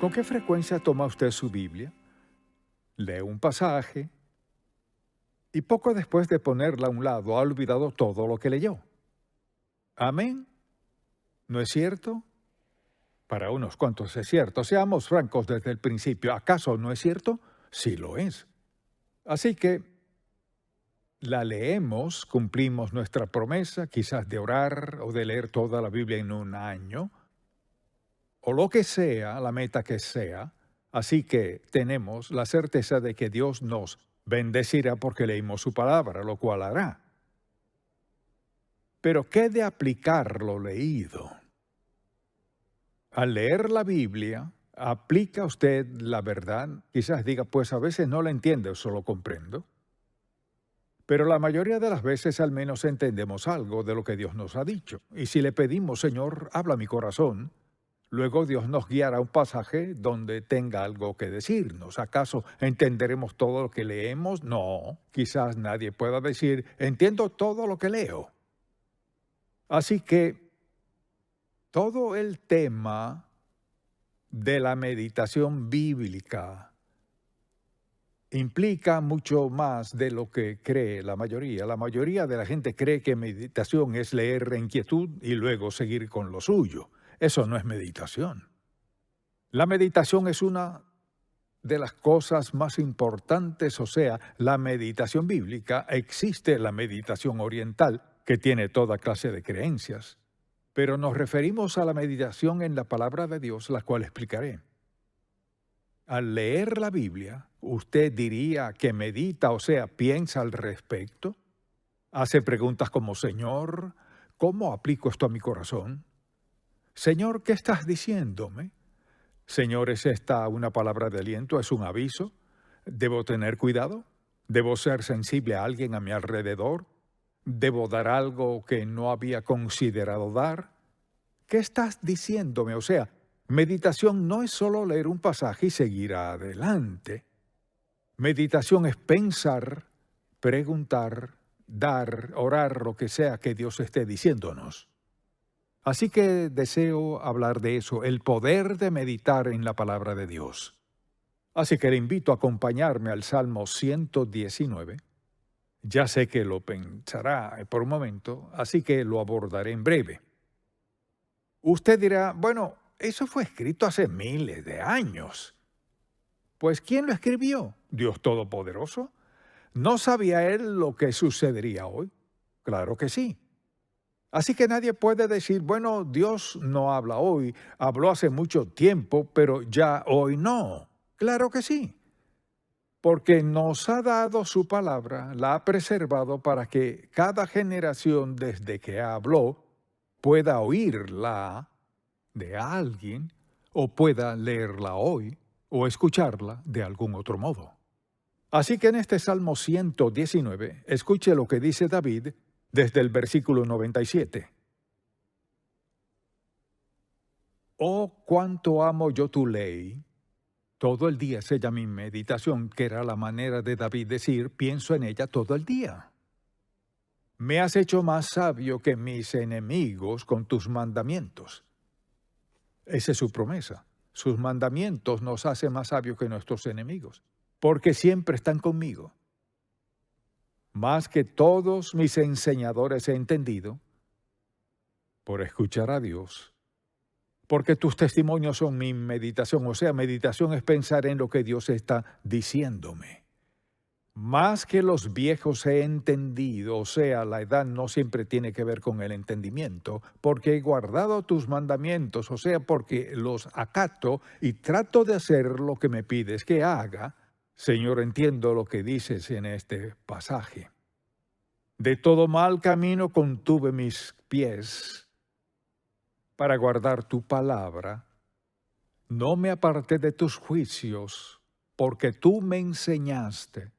¿Con qué frecuencia toma usted su Biblia? Lee un pasaje y poco después de ponerla a un lado ha olvidado todo lo que leyó. ¿Amén? ¿No es cierto? Para unos cuantos es cierto. Seamos francos desde el principio. ¿Acaso no es cierto? Sí lo es. Así que la leemos, cumplimos nuestra promesa, quizás de orar o de leer toda la Biblia en un año, o lo que sea, la meta que sea. Así que tenemos la certeza de que Dios nos bendecirá porque leímos su palabra, lo cual hará. Pero ¿qué de aplicar lo leído? Al leer la Biblia, ¿aplica usted la verdad? Quizás diga, pues a veces no la entiendo, solo comprendo. Pero la mayoría de las veces al menos entendemos algo de lo que Dios nos ha dicho. Y si le pedimos, Señor, habla mi corazón, luego Dios nos guiará a un pasaje donde tenga algo que decirnos. ¿Acaso entenderemos todo lo que leemos? No, quizás nadie pueda decir, entiendo todo lo que leo. Así que todo el tema de la meditación bíblica implica mucho más de lo que cree la mayoría. La mayoría de la gente cree que meditación es leer en quietud y luego seguir con lo suyo. Eso no es meditación. La meditación es una de las cosas más importantes, o sea, la meditación bíblica. Existe la meditación oriental, que tiene toda clase de creencias, pero nos referimos a la meditación en la palabra de Dios, la cual explicaré. Al leer la Biblia, ¿usted diría que medita, o sea, piensa al respecto? Hace preguntas como, Señor, ¿cómo aplico esto a mi corazón? Señor, ¿qué estás diciéndome? Señor, ¿es esta una palabra de aliento? ¿Es un aviso? ¿Debo tener cuidado? ¿Debo ser sensible a alguien a mi alrededor? ¿Debo dar algo que no había considerado dar? ¿Qué estás diciéndome? O sea, meditación no es solo leer un pasaje y seguir adelante. Meditación es pensar, preguntar, dar, orar, lo que sea que Dios esté diciéndonos. Así que deseo hablar de eso, el poder de meditar en la palabra de Dios. Así que le invito a acompañarme al Salmo 119. Ya sé que lo pensará por un momento, así que lo abordaré en breve. Usted dirá, bueno, eso fue escrito hace miles de años. Pues ¿quién lo escribió? ¿Dios Todopoderoso? ¿No sabía él lo que sucedería hoy? Claro que sí. Así que nadie puede decir, bueno, Dios no habla hoy, habló hace mucho tiempo, pero ya hoy no. Claro que sí. Porque nos ha dado su palabra, la ha preservado para que cada generación desde que habló pueda oírla de alguien o pueda leerla hoy o escucharla de algún otro modo. Así que en este Salmo 119, escuche lo que dice David desde el versículo 97. Oh, cuánto amo yo tu ley. Todo el día es ella mi meditación, que era la manera de David decir, pienso en ella todo el día. Me has hecho más sabio que mis enemigos con tus mandamientos. Esa es su promesa. Sus mandamientos nos hacen más sabios que nuestros enemigos, porque siempre están conmigo. Más que todos mis enseñadores he entendido, por escuchar a Dios, porque tus testimonios son mi meditación. O sea, meditación es pensar en lo que Dios está diciéndome. Más que los viejos he entendido, o sea, la edad no siempre tiene que ver con el entendimiento, porque he guardado tus mandamientos, o sea, porque los acato y trato de hacer lo que me pides que haga. Señor, entiendo lo que dices en este pasaje. De todo mal camino contuve mis pies para guardar tu palabra. No me aparté de tus juicios, porque tú me enseñaste.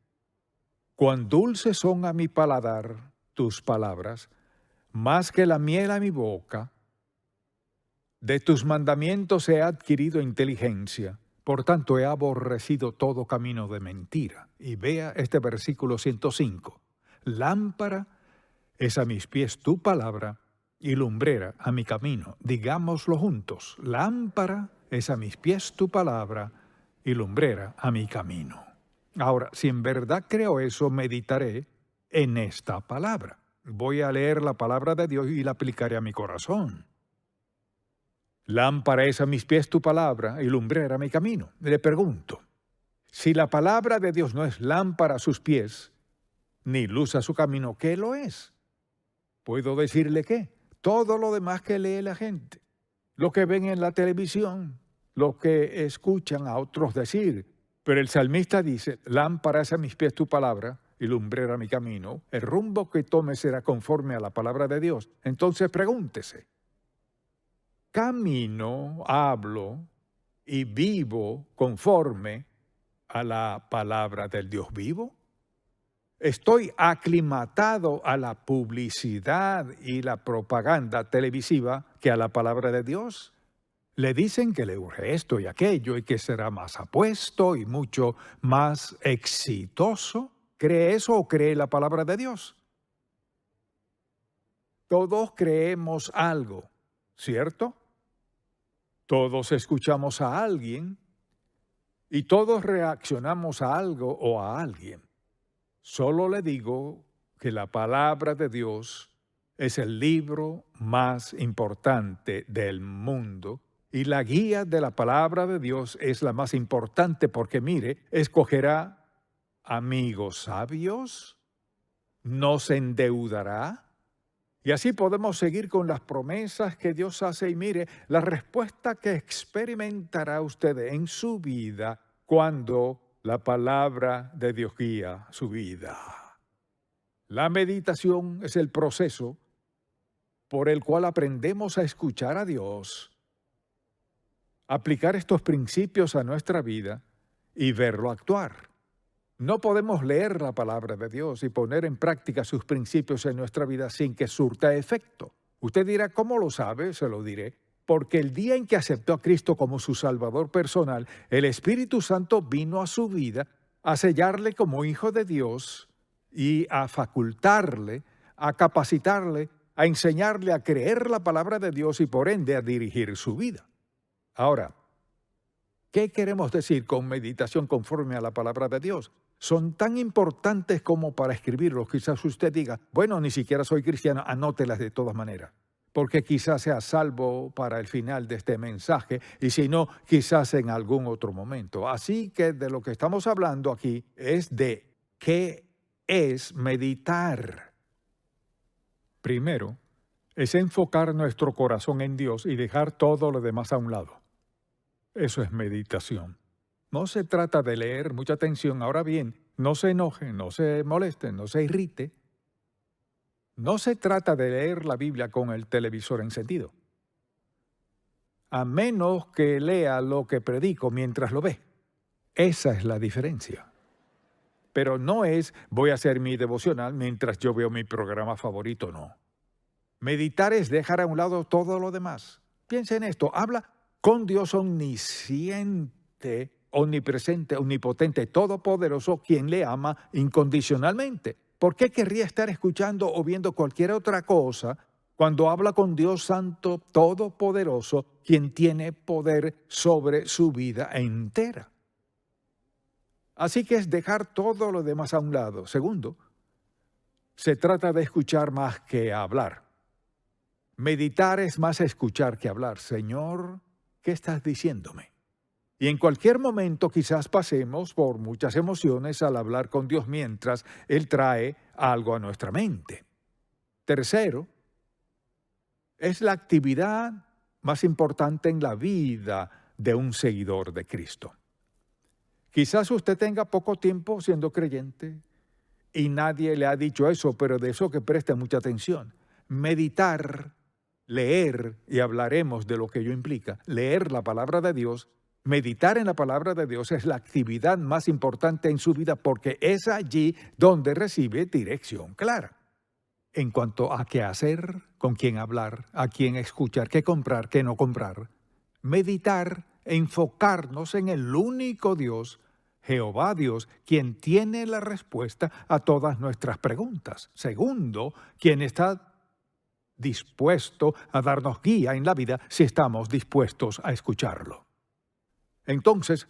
Cuán dulces son a mi paladar tus palabras, más que la miel a mi boca. De tus mandamientos he adquirido inteligencia, por tanto he aborrecido todo camino de mentira. Y vea este versículo 105. Lámpara es a mis pies tu palabra y lumbrera a mi camino. Digámoslo juntos. Lámpara es a mis pies tu palabra y lumbrera a mi camino. Ahora, si en verdad creo eso, meditaré en esta palabra. Voy a leer la palabra de Dios y la aplicaré a mi corazón. Lámpara es a mis pies tu palabra y lumbrera a mi camino. Le pregunto, si la palabra de Dios no es lámpara a sus pies, ni luz a su camino, ¿qué lo es? ¿Puedo decirle qué? Todo lo demás que lee la gente, lo que ven en la televisión, lo que escuchan a otros decir. Pero el salmista dice, lámpara es a mis pies tu palabra y lumbrera mi camino. El rumbo que tome será conforme a la palabra de Dios. Entonces pregúntese, ¿camino, hablo y vivo conforme a la palabra del Dios vivo? ¿Estoy aclimatado a la publicidad y la propaganda televisiva que a la palabra de Dios? Le dicen que le urge esto y aquello y que será más apuesto y mucho más exitoso. ¿Cree eso o cree la palabra de Dios? Todos creemos algo, ¿cierto? Todos escuchamos a alguien y todos reaccionamos a algo o a alguien. Solo le digo que la palabra de Dios es el libro más importante del mundo y la guía de la palabra de Dios es la más importante porque, mire, escogerá amigos sabios, no se endeudará. Y así podemos seguir con las promesas que Dios hace y mire, la respuesta que experimentará usted en su vida cuando la palabra de Dios guía su vida. La meditación es el proceso por el cual aprendemos a escuchar a Dios, aplicar estos principios a nuestra vida y verlo actuar. No podemos leer la palabra de Dios y poner en práctica sus principios en nuestra vida sin que surta efecto. Usted dirá, ¿cómo lo sabe? Se lo diré. Porque el día en que aceptó a Cristo como su Salvador personal, el Espíritu Santo vino a su vida a sellarle como hijo de Dios y a facultarle, a capacitarle, a enseñarle a creer la palabra de Dios y por ende a dirigir su vida. Ahora, ¿qué queremos decir con meditación conforme a la palabra de Dios? Son tan importantes como para escribirlos. Quizás usted diga, bueno, ni siquiera soy cristiano, anótelas de todas maneras, porque quizás sea salvo para el final de este mensaje, y si no, quizás en algún otro momento. Así que de lo que estamos hablando aquí es de qué es meditar. Primero, es enfocar nuestro corazón en Dios y dejar todo lo demás a un lado. Eso es meditación. No se trata de leer, mucha atención. Ahora bien, no se enoje, no se moleste, no se irrite. No se trata de leer la Biblia con el televisor encendido, a menos que lea lo que predico mientras lo ve. Esa es la diferencia. Pero no es, voy a hacer mi devocional mientras yo veo mi programa favorito, no. Meditar es dejar a un lado todo lo demás. Piensa en esto, habla con Dios omnisciente, omnipresente, omnipotente, todopoderoso, quien le ama incondicionalmente. ¿Por qué querría estar escuchando o viendo cualquier otra cosa cuando habla con Dios Santo, todopoderoso, quien tiene poder sobre su vida entera? Así que es dejar todo lo demás a un lado. Segundo, se trata de escuchar más que hablar. Meditar es más escuchar que hablar. Señor, ¿qué estás diciéndome? Y en cualquier momento quizás pasemos por muchas emociones al hablar con Dios mientras Él trae algo a nuestra mente. Tercero, es la actividad más importante en la vida de un seguidor de Cristo. Quizás usted tenga poco tiempo siendo creyente y nadie le ha dicho eso, pero de eso que preste mucha atención. Meditar, leer, y hablaremos de lo que ello implica, leer la palabra de Dios, meditar en la palabra de Dios es la actividad más importante en su vida porque es allí donde recibe dirección clara. En cuanto a qué hacer, con quién hablar, a quién escuchar, qué comprar, qué no comprar, meditar, enfocarnos en el único Dios, Jehová Dios, quien tiene la respuesta a todas nuestras preguntas. Segundo, quien está dispuesto a darnos guía en la vida si estamos dispuestos a escucharlo. Entonces,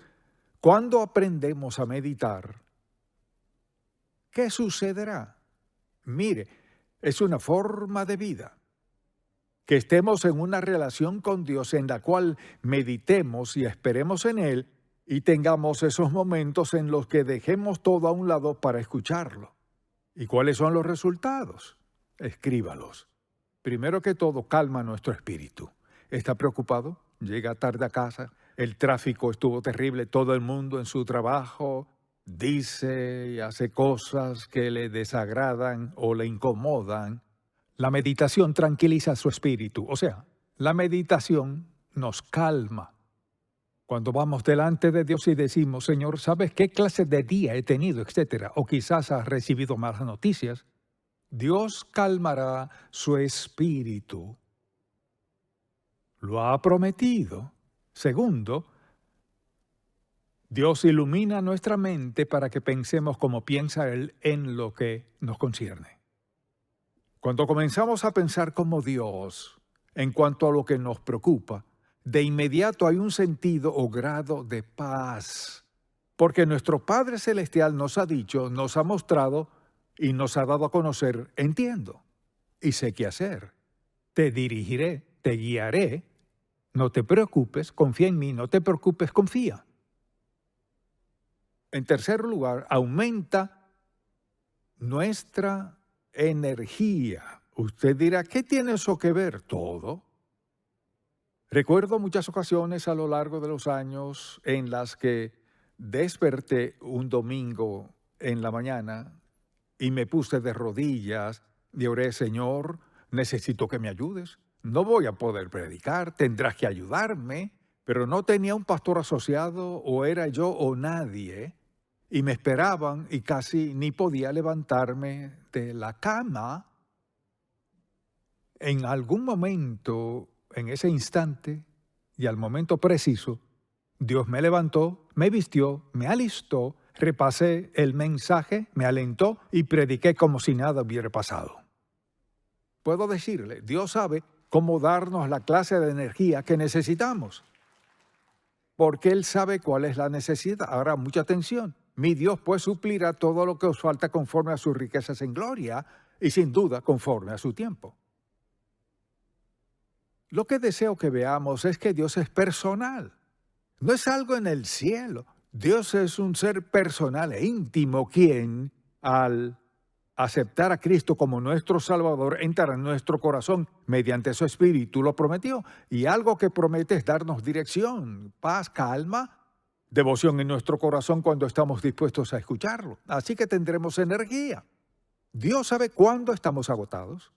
cuando aprendemos a meditar, ¿qué sucederá? Mire, es una forma de vida. Que estemos en una relación con Dios en la cual meditemos y esperemos en Él y tengamos esos momentos en los que dejemos todo a un lado para escucharlo. ¿Y cuáles son los resultados? Escríbalos. Primero que todo, calma nuestro espíritu. ¿Está preocupado? Llega tarde a casa, el tráfico estuvo terrible, todo el mundo en su trabajo dice y hace cosas que le desagradan o le incomodan. La meditación tranquiliza su espíritu, o sea, la meditación nos calma. Cuando vamos delante de Dios y decimos, Señor, ¿sabes qué clase de día he tenido, etcétera? O quizás has recibido malas noticias. Dios calmará su espíritu. Lo ha prometido. Segundo, Dios ilumina nuestra mente para que pensemos como piensa Él en lo que nos concierne. Cuando comenzamos a pensar como Dios en cuanto a lo que nos preocupa, de inmediato hay un sentido o grado de paz, porque nuestro Padre Celestial nos ha dicho, nos ha mostrado y nos ha dado a conocer, entiendo y sé qué hacer. Te dirigiré, te guiaré, no te preocupes, confía en mí, no te preocupes, confía. En tercer lugar, aumenta nuestra energía. Usted dirá, ¿qué tiene eso que ver? Todo. Recuerdo muchas ocasiones a lo largo de los años en las que desperté un domingo en la mañana y me puse de rodillas y oré, Señor, necesito que me ayudes. No voy a poder predicar, tendrás que ayudarme, pero no tenía un pastor asociado, o era yo o nadie, y me esperaban y casi ni podía levantarme de la cama. En algún momento, en ese instante y al momento preciso, Dios me levantó, me vistió, me alistó, repasé el mensaje, me alentó y prediqué como si nada hubiera pasado. Puedo decirle, Dios sabe cómo darnos la clase de energía que necesitamos, porque Él sabe cuál es la necesidad. Ahora, mucha atención. Mi Dios pues suplirá todo lo que os falta conforme a sus riquezas en gloria y sin duda conforme a su tiempo. Lo que deseo que veamos es que Dios es personal. No es algo en el cielo. Dios es un ser personal e íntimo quien, al aceptar a Cristo como nuestro Salvador, entrará en nuestro corazón mediante su Espíritu, lo prometió. Y algo que promete es darnos dirección, paz, calma, devoción en nuestro corazón cuando estamos dispuestos a escucharlo. Así que tendremos energía. Dios sabe cuándo estamos agotados.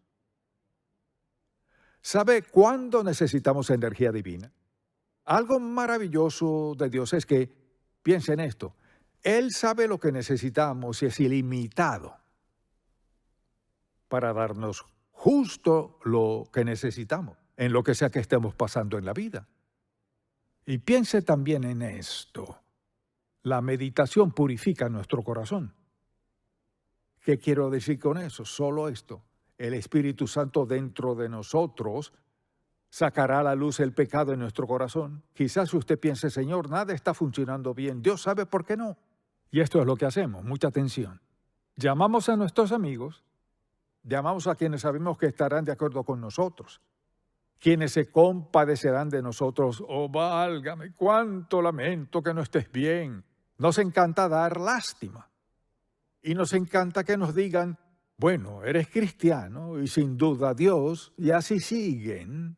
¿Sabe cuándo necesitamos energía divina? Algo maravilloso de Dios es que, piensa en esto, Él sabe lo que necesitamos y es ilimitado para darnos justo lo que necesitamos, en lo que sea que estemos pasando en la vida. Y piense también en esto. La meditación purifica nuestro corazón. ¿Qué quiero decir con eso? Solo esto. El Espíritu Santo dentro de nosotros sacará a la luz el pecado en nuestro corazón. Quizás usted piense, Señor, nada está funcionando bien. Dios sabe por qué no. Y esto es lo que hacemos. Mucha atención. Llamamos a nuestros amigos, llamamos a quienes sabemos que estarán de acuerdo con nosotros, quienes se compadecerán de nosotros. Oh, válgame, cuánto lamento que no estés bien. Nos encanta dar lástima. Y nos encanta que nos digan, bueno, eres cristiano y sin duda Dios, y así siguen.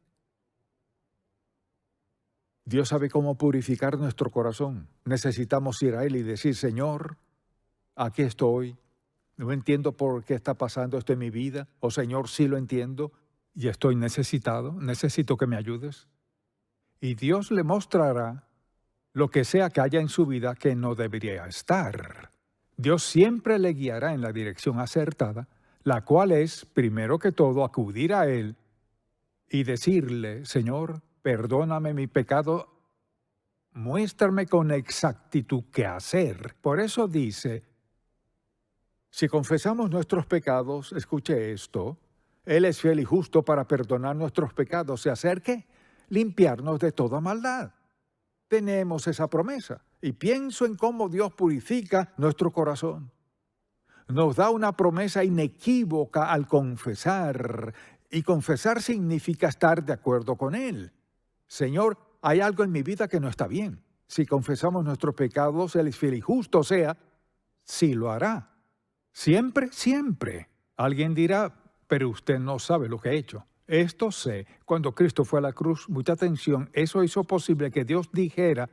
Dios sabe cómo purificar nuestro corazón. Necesitamos ir a Él y decir, Señor, aquí estoy. No entiendo por qué está pasando esto en mi vida. O Señor, sí lo entiendo y estoy necesitado. Necesito que me ayudes. Y Dios le mostrará lo que sea que haya en su vida que no debería estar. Dios siempre le guiará en la dirección acertada, la cual es, primero que todo, acudir a Él y decirle, Señor, perdóname mi pecado, muéstrame con exactitud qué hacer. Por eso dice, si confesamos nuestros pecados, escuche esto, Él es fiel y justo para perdonar nuestros pecados y hacer ¿qué? Limpiarnos de toda maldad. tenemos esa promesa. Y pienso en cómo Dios purifica nuestro corazón. Nos da una promesa inequívoca al confesar. Y confesar significa estar de acuerdo con Él. Señor, hay algo en mi vida que no está bien. Si confesamos nuestros pecados, Él es fiel y justo, o sea, sí lo hará. Siempre, siempre. Alguien dirá, pero usted no sabe lo que he hecho. Esto sé, cuando Cristo fue a la cruz, mucha atención, eso hizo posible que Dios dijera,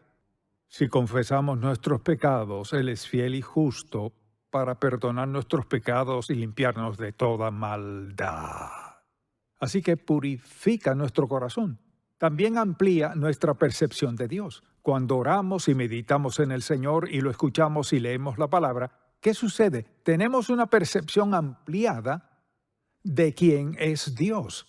si confesamos nuestros pecados, Él es fiel y justo para perdonar nuestros pecados y limpiarnos de toda maldad. Así que purifica nuestro corazón. También amplía nuestra percepción de Dios. Cuando oramos y meditamos en el Señor y lo escuchamos y leemos la palabra, ¿qué sucede? Tenemos una percepción ampliada de quién es Dios.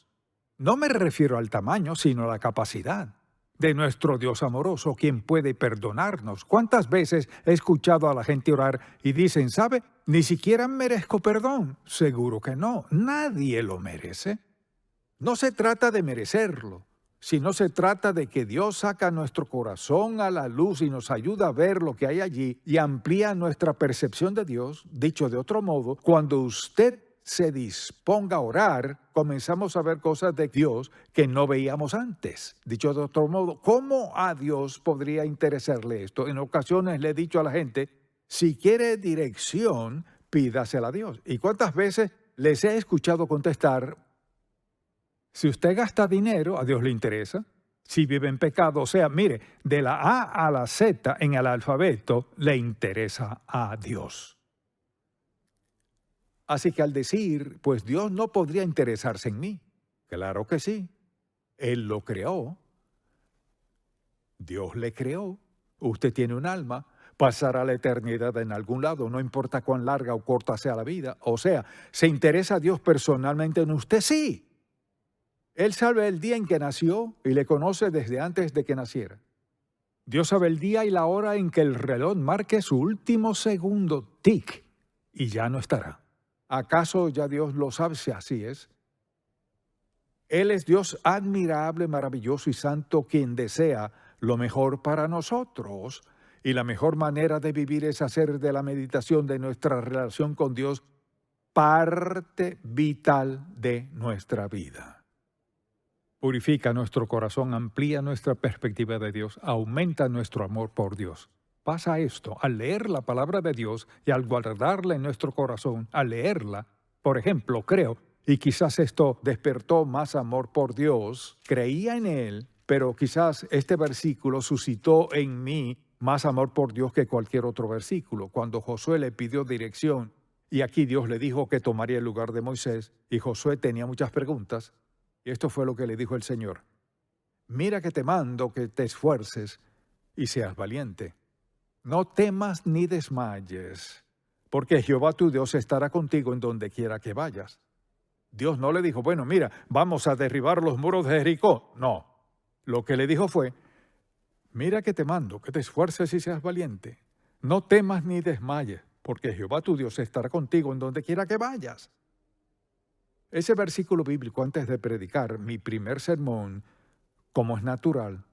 No me refiero al tamaño, sino a la capacidad de nuestro Dios amoroso, quien puede perdonarnos. ¿Cuántas veces he escuchado a la gente orar y dicen, ¿sabe? Ni siquiera merezco perdón. Seguro que no. Nadie lo merece. No se trata de merecerlo, sino se trata de que Dios saca nuestro corazón a la luz y nos ayuda a ver lo que hay allí y amplía nuestra percepción de Dios. Dicho de otro modo, cuando usted se disponga a orar, comenzamos a ver cosas de Dios que no veíamos antes. Dicho de otro modo, ¿cómo a Dios podría interesarle esto? En ocasiones le he dicho a la gente, si quiere dirección, pídasela a Dios. ¿Y cuántas veces les he escuchado contestar, si usted gasta dinero, a Dios le interesa? Si vive en pecado, o sea, mire, de la A a la Z en el alfabeto, le interesa a Dios. Así que al decir, pues Dios no podría interesarse en mí. Claro que sí. Él lo creó. Dios le creó. Usted tiene un alma. Pasará la eternidad en algún lado, no importa cuán larga o corta sea la vida. O sea, ¿se interesa a Dios personalmente en usted? Sí. Él sabe el día en que nació y le conoce desde antes de que naciera. Dios sabe el día y la hora en que el reloj marque su último segundo, tic, y ya no estará. ¿Acaso ya Dios lo sabe si así es? Él es Dios admirable, maravilloso y santo, quien desea lo mejor para nosotros. Y la mejor manera de vivir es hacer de la meditación de nuestra relación con Dios parte vital de nuestra vida. Purifica nuestro corazón, amplía nuestra perspectiva de Dios, aumenta nuestro amor por Dios. Pasa esto, al leer la palabra de Dios y al guardarla en nuestro corazón, al leerla, por ejemplo, creo, y quizás esto despertó más amor por Dios, creía en Él, pero quizás este versículo suscitó en mí más amor por Dios que cualquier otro versículo. Cuando Josué le pidió dirección, y aquí Dios le dijo que tomaría el lugar de Moisés, y Josué tenía muchas preguntas, y esto fue lo que le dijo el Señor. Mira que te mando que te esfuerces y seas valiente. No temas ni desmayes, porque Jehová tu Dios estará contigo en donde quiera que vayas. Dios no le dijo, bueno, mira, vamos a derribar los muros de Jericó. No, lo que le dijo fue, mira que te mando, que te esfuerces y seas valiente. No temas ni desmayes, porque Jehová tu Dios estará contigo en donde quiera que vayas. Ese versículo bíblico, antes de predicar mi primer sermón, como es natural,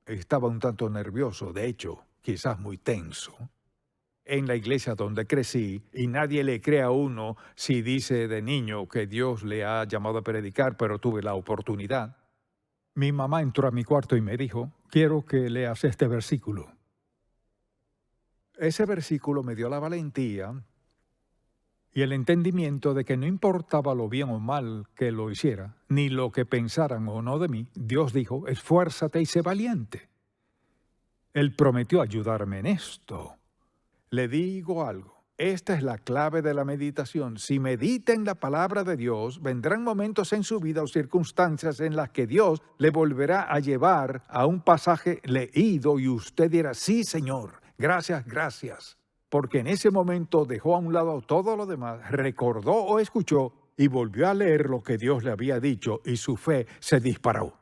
estaba un tanto nervioso, de hecho, quizás muy tenso. En la iglesia donde crecí, y nadie le cree a uno si dice de niño que Dios le ha llamado a predicar, pero tuve la oportunidad. Mi mamá entró a mi cuarto y me dijo, quiero que leas este versículo. Ese versículo me dio la valentía y el entendimiento de que no importaba lo bien o mal que lo hiciera, ni lo que pensaran o no de mí, Dios dijo, esfuérzate y sé valiente. Él prometió ayudarme en esto. Le digo algo, esta es la clave de la meditación. Si medita en la palabra de Dios, vendrán momentos en su vida o circunstancias en las que Dios le volverá a llevar a un pasaje leído y usted dirá, sí, Señor, gracias, gracias. Porque en ese momento dejó a un lado todo lo demás, recordó o escuchó y volvió a leer lo que Dios le había dicho y su fe se disparó.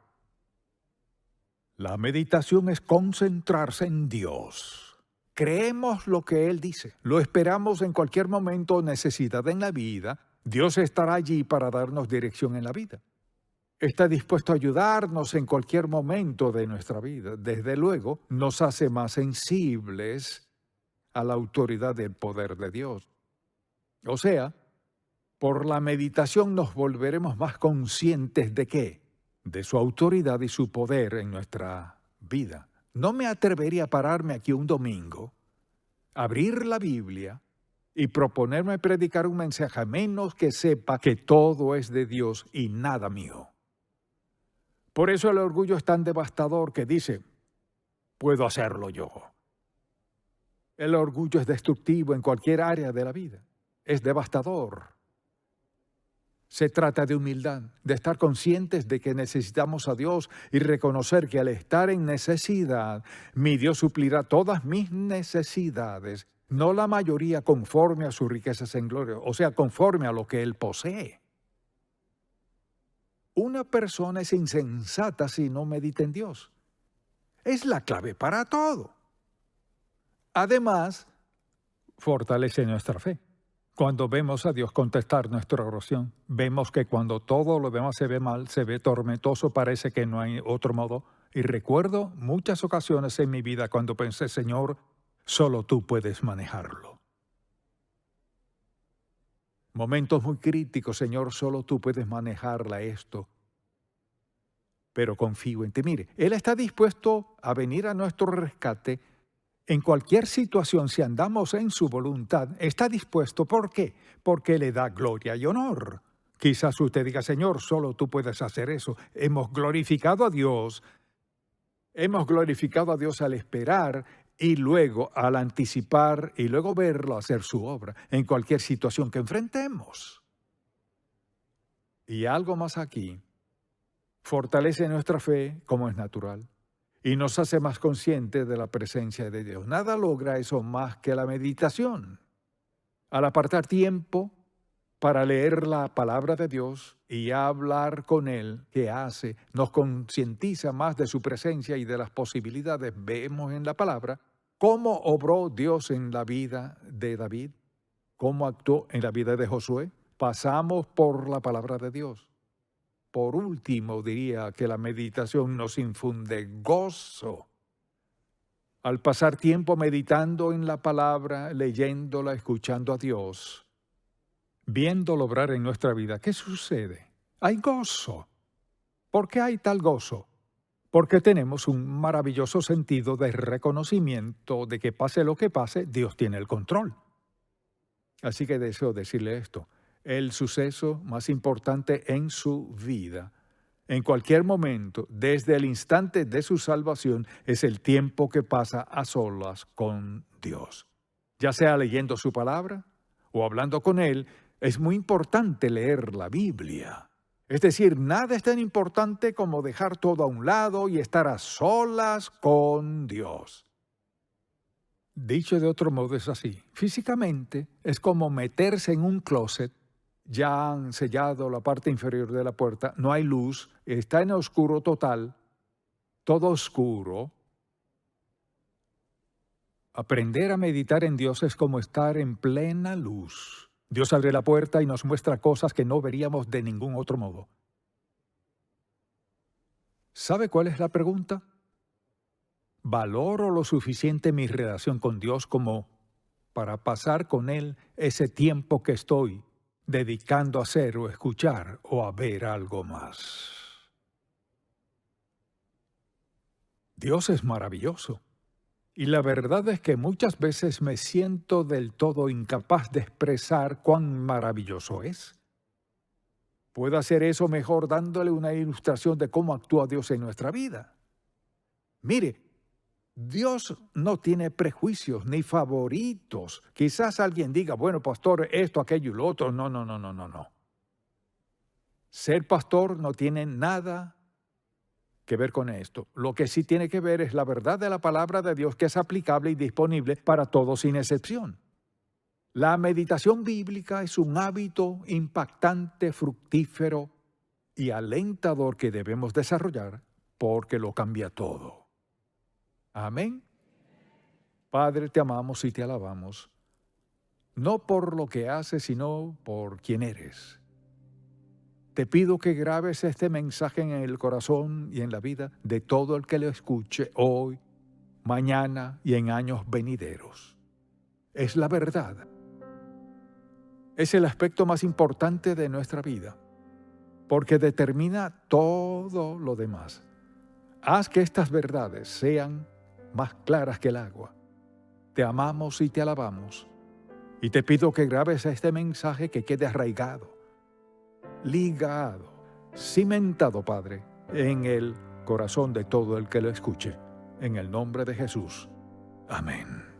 La meditación es concentrarse en Dios. Creemos lo que Él dice. Lo esperamos en cualquier momento o necesidad en la vida. Dios estará allí para darnos dirección en la vida. Está dispuesto a ayudarnos en cualquier momento de nuestra vida. Desde luego, nos hace más sensibles a la autoridad del poder de Dios. O sea, por la meditación nos volveremos más conscientes ¿de qué? De su autoridad y su poder en nuestra vida. No me atrevería a pararme aquí un domingo, abrir la Biblia y proponerme predicar un mensaje a menos que sepa que todo es de Dios y nada mío. Por eso el orgullo es tan devastador que dice, puedo hacerlo yo. El orgullo es destructivo en cualquier área de la vida. Es devastador. Se trata de humildad, de estar conscientes de que necesitamos a Dios y reconocer que al estar en necesidad, mi Dios suplirá todas mis necesidades, no la mayoría conforme a sus riquezas en gloria, o sea, conforme a lo que Él posee. Una persona es insensata si no medita en Dios. Es la clave para todo. Además, fortalece nuestra fe. Cuando vemos a Dios contestar nuestra oración, vemos que cuando todo lo demás se ve mal, se ve tormentoso, parece que no hay otro modo. Y recuerdo muchas ocasiones en mi vida cuando pensé, Señor, solo tú puedes manejarlo. Momentos muy críticos, Señor, solo tú puedes manejarla esto. Pero confío en ti. Mire, Él está dispuesto a venir a nuestro rescate en cualquier situación. Si andamos en su voluntad, está dispuesto. ¿Por qué? Porque le da gloria y honor. Quizás usted diga, Señor, solo tú puedes hacer eso. Hemos glorificado a Dios al esperar y luego al anticipar y luego verlo hacer su obra en cualquier situación que enfrentemos. Y algo más aquí. Fortalece nuestra fe, como es natural, y nos hace más conscientes de la presencia de Dios. Nada logra eso más que la meditación. Al apartar tiempo para leer la palabra de Dios y hablar con Él, ¿qué hace? Nos concientiza más de su presencia y de las posibilidades. Vemos en la palabra cómo obró Dios en la vida de David, cómo actuó en la vida de Josué. Pasamos por la palabra de Dios. Por último, diría que la meditación nos infunde gozo. Al pasar tiempo meditando en la palabra, leyéndola, escuchando a Dios, viéndolo obrar en nuestra vida, ¿qué sucede? Hay gozo. ¿Por qué hay tal gozo? Porque tenemos un maravilloso sentido de reconocimiento de que pase lo que pase, Dios tiene el control. Así que deseo decirle esto. El suceso más importante en su vida, en cualquier momento, desde el instante de su salvación, es el tiempo que pasa a solas con Dios. Ya sea leyendo su palabra o hablando con Él, es muy importante leer la Biblia. Es decir, nada es tan importante como dejar todo a un lado y estar a solas con Dios. Dicho de otro modo es así. Físicamente es como meterse en un closet. Ya han sellado la parte inferior de la puerta, no hay luz, está en oscuro total, todo oscuro. Aprender a meditar en Dios es como estar en plena luz. Dios abre la puerta y nos muestra cosas que no veríamos de ningún otro modo. ¿Sabe cuál es la pregunta? ¿Valoro lo suficiente mi relación con Dios como para pasar con Él ese tiempo que estoy dedicando a hacer o escuchar o a ver algo más? Dios es maravilloso. Y la verdad es que muchas veces me siento del todo incapaz de expresar cuán maravilloso es. Puedo hacer eso mejor dándole una ilustración de cómo actúa Dios en nuestra vida. Mire, Dios no tiene prejuicios ni favoritos. Quizás alguien diga, bueno, pastor, esto, aquello y lo otro. No, no, no, no, no, no. Ser pastor no tiene nada que ver con esto. Lo que sí tiene que ver es la verdad de la palabra de Dios, que es aplicable y disponible para todos sin excepción. La meditación bíblica es un hábito impactante, fructífero y alentador que debemos desarrollar porque lo cambia todo. Amén. Padre, te amamos y te alabamos, no por lo que haces, sino por quién eres. Te pido que grabes este mensaje en el corazón y en la vida de todo el que lo escuche hoy, mañana y en años venideros. Es la verdad. Es el aspecto más importante de nuestra vida, porque determina todo lo demás. Haz que estas verdades sean más claras que el agua. Te amamos y te alabamos. Y te pido que grabes este mensaje, que quede arraigado, ligado, cimentado, Padre, en el corazón de todo el que lo escuche. En el nombre de Jesús. Amén.